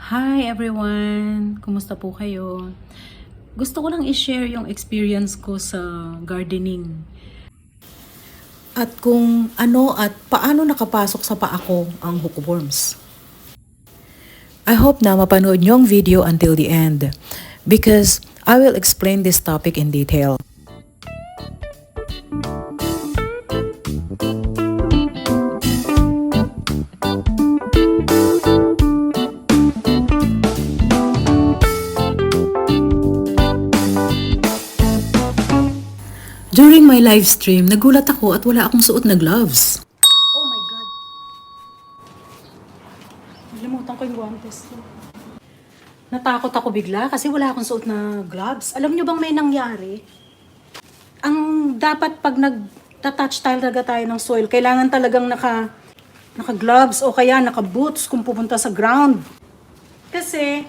Hi everyone! Kumusta po kayo? Gusto ko lang i-share yung experience ko sa gardening. At kung ano at paano nakapasok sa paa ko ang hookworms. I hope na mapanood niyo ang video until the end because I will explain this topic in detail. During my live stream, nagulat ako at wala akong suot na gloves. Oh my God. Nalimutan ko yung guantes ko. Natakot ako bigla kasi wala akong suot na gloves. Alam nyo bang may nangyari? Ang dapat pag nag-touch talaga tayo ng soil, kailangan talagang naka-gloves o kaya naka-boots kung pupunta sa ground. Kasi,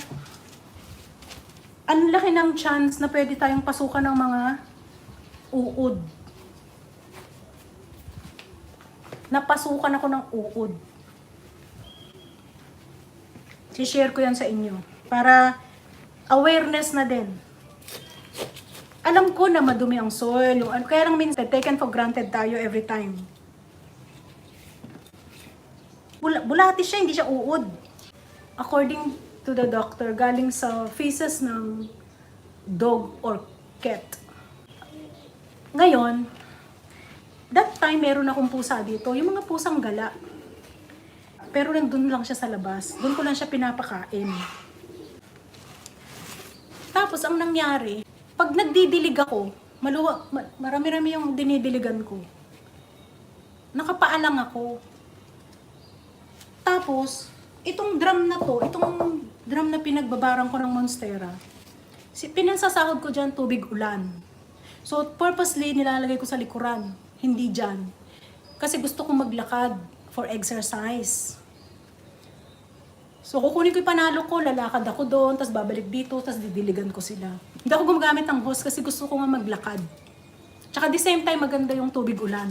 ang laki ng chance na pwede tayong pasukan ng mga uod. Napasukan ako ng uod. Si-share ko yan sa inyo. Para awareness na din. Alam ko na madumi ang soil. Kaya lang minsan, taken for granted tayo every time. Bulati siya, hindi siya uod. According to the doctor, galing sa feces ng dog or cat. Ngayon, that time meron akong pusa dito, yung mga pusang gala. Pero nandun lang siya sa labas. Doon ko lang siya pinapakain. Tapos ang nangyari, pag nagdidilig ako, marami-rami yung dinidiligan ko. Nakapaalang ako. Tapos, itong drum na pinagbabarang ko ng Monstera, pinansasahod ko dyan tubig ulan. So, purposely, nilalagay ko sa likuran. Hindi dyan. Kasi gusto kong maglakad for exercise. So, kukunin ko yung panalo ko, lalakad ako doon, tapos babalik dito, tapos didiligan ko sila. Hindi ako gumagamit ng hose kasi gusto ko nga maglakad. Tsaka the same time, maganda yung tubig ulan.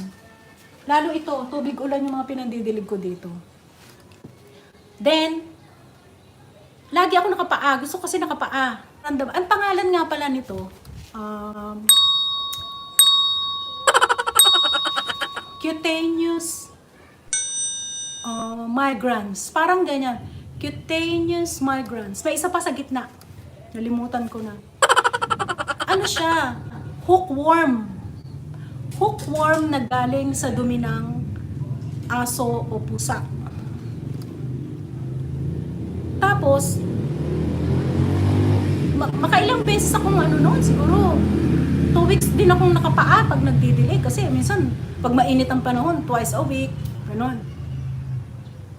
Lalo ito, tubig ulan yung mga pinandidilig ko dito. Then, lagi ako nakapaa. Gusto ko kasi nakapaa. Ang pangalan nga pala nito, cutaneous migrans. Parang ganyan. Cutaneous migrans. May isa pa sa gitna. Nalimutan ko na. Ano siya? Hookworm. Hookworm na galing sa dumi ng aso o pusa. Tapos, makailang beses akong noon, siguro 2 weeks din akong nakapaa pag nagdidilig kasi minsan pag mainit ang panahon, twice a week, gano'n.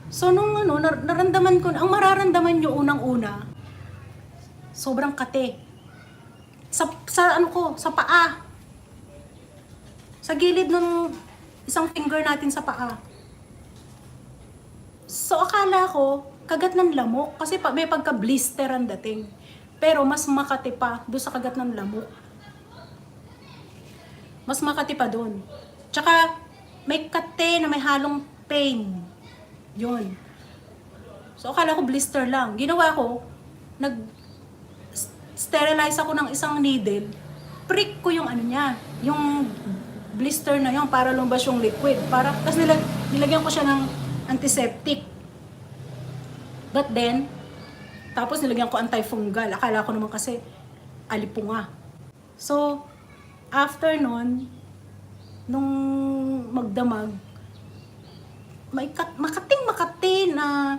So nung naramdaman ko, ang mararamdaman nyo unang-una, sobrang kate. Sa paa. Sa gilid ng isang finger natin sa paa. So akala ko, kagat ng lamok kasi may pagka-blister ang dating. Pero mas makati pa doon sa kagat ng lamok. Mas makati pa doon. Tsaka, may kate na may halong pain. Yun. So, akala ko blister lang. Ginawa ko, nag-sterilize ako ng isang needle. Prick ko yung yung blister na yun para lumabas yung liquid. Tapos nilagyan ko siya ng antiseptic. But then, tapos nilagyan ko antifungal. Akala ko naman kasi alipunga. So, after nun, nung magdamag, makati na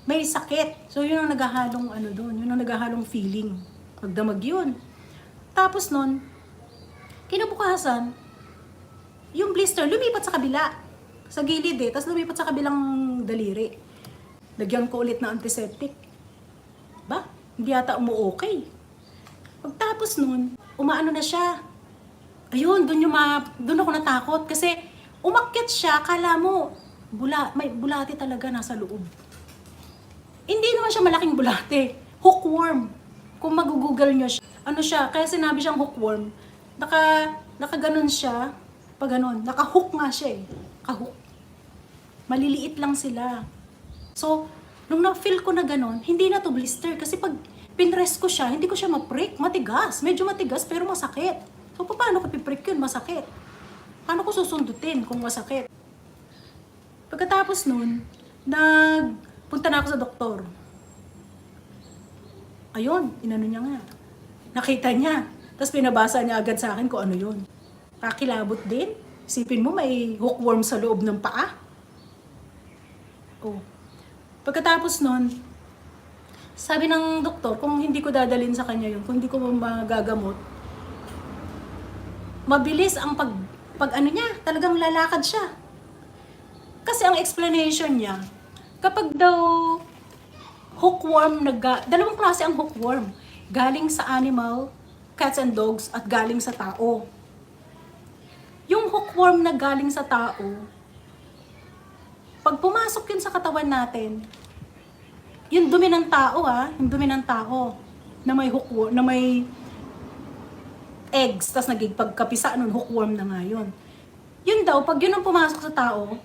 may sakit. So, yun ang naghahalong doon. Yun ang naghahalong feeling. Magdamag yun. Tapos nun, kinabukasan, yung blister lumipat sa kabila. Sa gilid Tapos lumipat sa kabilang daliri. Lagyan ko ulit ng antiseptic. Hindi yata umu-okay. Pagtapos nun, umaano na siya. Ayun, doon ako natakot. Kasi umakyat siya, kala mo, may bulate talaga nasa loob. Hindi naman siya malaking bulate. Hookworm. Kung mag-google nyo siya, kaya sinabi siyang hookworm. Nakaganon siya, pag ganon. Nakahook nga siya Kahook. Maliliit lang sila. So, Nung na-feel ko na ganon, hindi na to blister. Kasi pag pinrest ko siya, hindi ko siya ma-prick. Matigas. Medyo matigas pero masakit. So, paano ko piprick yun? Masakit. Paano ko susundutin kung masakit? Pagkatapos nun, punta na ako sa doktor. Ayun, inano niya nga. Nakita niya. Tapos pinabasa niya agad sa akin kung ano yun. Kakilabot din. Isipin mo may hookworm sa loob ng paa. Oh. Pagkatapos nun, sabi ng doktor, kung hindi ko dadalhin sa kanya yun, kung hindi ko magagamot, mabilis ang pag ano niya, talagang lalakad siya. Kasi ang explanation niya, kapag daw hookworm, dalawang klase ang hookworm. Galing sa animal, cats and dogs, at galing sa tao. Yung hookworm na galing sa tao, pag pumasok yun sa katawan natin, yung dumi ng tao yung dumi ng tao na may hookworm, na may eggs, tas naging pagkapisa nun, hookworm na nga yun. Yun daw, pag yun ang pumasok sa tao,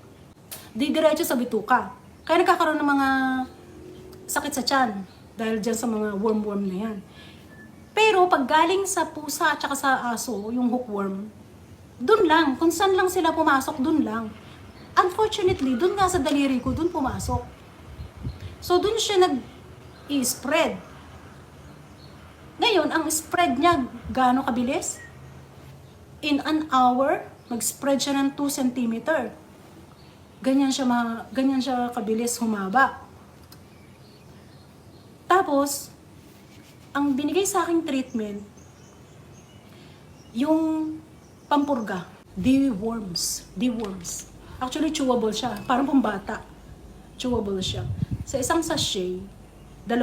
didiretso sa bituka. Kaya nagkakaroon ng mga sakit sa tiyan dahil dyan sa mga worm na yan. Pero pag galing sa pusa at saka sa aso, yung hookworm, dun lang, kung saan lang sila pumasok, dun lang. Unfortunately, dun nga sa daliri ko, dun pumasok. So, dun siya nag-i-spread. Ngayon, ang spread niya, gaano kabilis? In an hour, mag-spread siya ng 2 cm. Ganyan siya kabilis humaba. Tapos, ang binigay sa aking treatment, yung pampurga, deworms. Actually, chewable siya. Parang pambata. Chewable siya. Sa isang sachet, 2.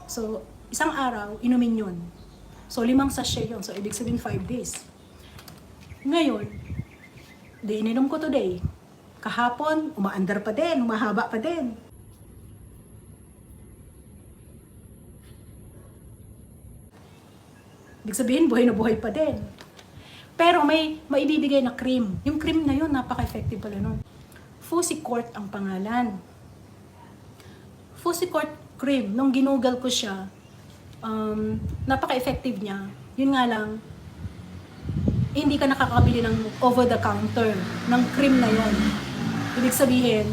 So, isang araw, inumin yun. So, 5 sachet yun. So, ibig sabihin 5 days. Ngayon, ininom ko today. Kahapon, umaandar pa din, umahaba pa din. Ibig sabihin, buhay na buhay pa din. Pero may maibibigay na cream. Yung cream na yun, napaka-effective pala nun. Fusicort ang pangalan. Fusicort cream, nung ginugal ko siya, napaka-effective niya. Yun nga lang, hindi ka nakakabili ng over-the-counter ng cream na yun. Ibig sabihin,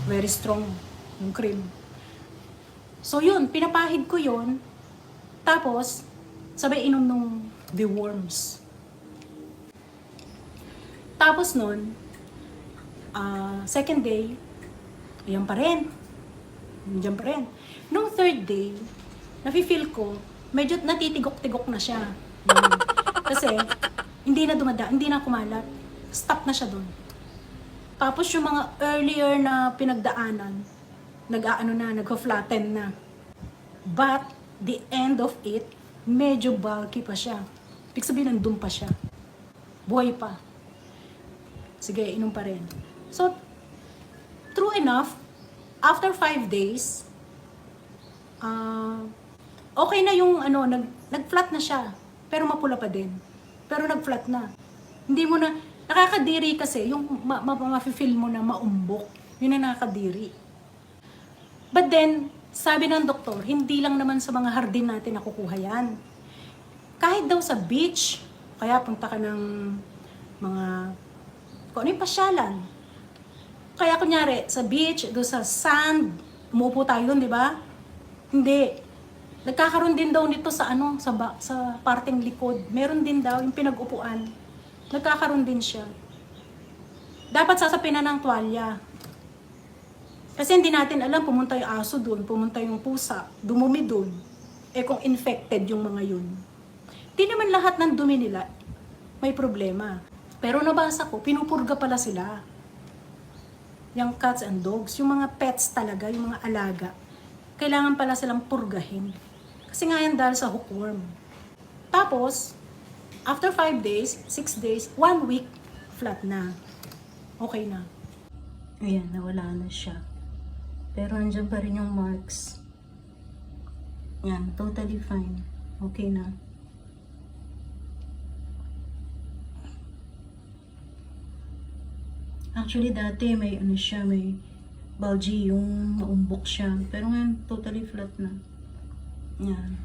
very strong yung cream. So yun, pinapahid ko yun. Tapos, sabay inom nung deworms. Tapos nun, second day, yan pa rin. Diyan pa rin. Nung third day, nafe-feel ko, medyo natitigok-tigok na siya. Kasi, hindi na kumalat. Stop na siya dun. Tapos yung mga earlier na pinagdaanan, nag-flatten na. But, the end of it, medyo bulky pa siya. Ibig sabihin, nandun pa siya. Buhay pa. Sige, inom pa rin. So, true enough, after 5 days, okay na yung nag-flat na siya. Pero mapula pa din. Pero nag-flat na. Hindi mo na, nakakadiri kasi, yung ma-feel mo na maumbok. Yun na nakakadiri. But then, sabi ng doktor, hindi lang naman sa mga hardin natin nakukuha yan. Kahit daw sa beach, kaya punta ka ng mga, kung ano yung pasyalan. Kaya kunyari, sa beach, doon sa sand, umupo tayo doon, di ba? Hindi. Nagkakaroon din daw nito sa sa parteng likod. Meron din daw yung pinag-upuan. Nagkakaroon din siya. Dapat sasapin na ng tuwalya. Kasi hindi natin alam, pumunta yung aso doon, pumunta yung pusa, dumumi doon. Eh kung infected yung mga yun. Di naman lahat ng dumi nila may problema. Pero nabasa ko, pinupurga pala sila. Yung cats and dogs, yung mga pets talaga, yung mga alaga, kailangan pala silang purgahin. Kasi nga yan dahil sa hookworm. Tapos, after 5 days, 6 days, 1 week, flat na. Okay na. Ayan, nawala na siya. Pero andyan pa rin yung marks. Yan, totally fine. Okay na. Actually, dati may bulgy, yung maumbok siya. Pero ngayon, totally flat na. Yan.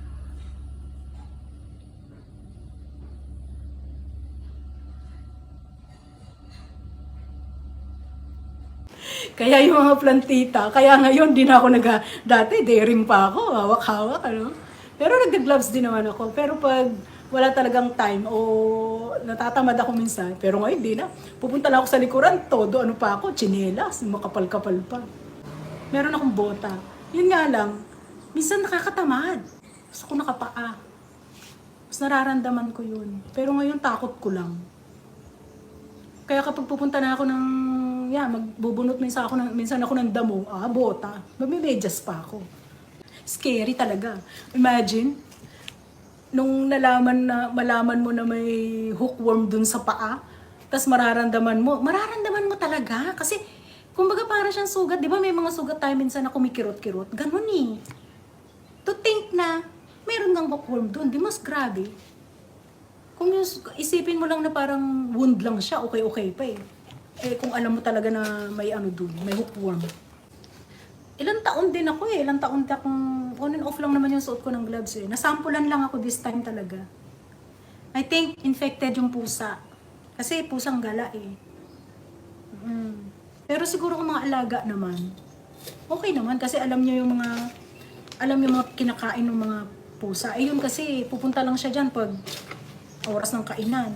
Kaya yung mga plantita, kaya ngayon di na ako dati daring pa ako, hawak-hawak, ano. Pero nagga-gloves din naman ako. Pero pag wala talagang time o natatamad ako minsan, pero ngayon di na. Pupunta lang ako sa likuran, todo ano pa ako, tsinelas, makapal-kapal pa. Meron akong bota. Yun nga lang, minsan nakakatamad. Gusto ko nakapaa. Mas nararamdaman ko yun. Pero ngayon takot ko lang. Kaya kapag pupunta na ako ng, magbubunot minsan ako ng damo, bota, mamimedyas pa ako. Scary talaga. Imagine, nung malaman mo na may hookworm dun sa paa, tas mararamdaman mo talaga. Kasi, kumbaga para siyang sugat, di ba may mga sugat tayo minsan na kumikirot-kirot? Ganun eh. To think na, meron ng hookworm dun, di mas grabe. Kung isipin mo lang na parang wound lang siya, okay pa eh. Eh kung alam mo talaga na may ano dun, may hookworm. Ilang taon din ako eh. Ilang taon akong on and off lang naman yung suot ko ng gloves eh. Nasampulan lang ako this time talaga. I think infected yung pusa. Kasi pusang gala eh. Pero siguro kung mga alaga naman, okay naman kasi alam niyo yung mga kinakain ng mga pusa. Eh yun kasi pupunta lang siya dyan pag oras ng kainan.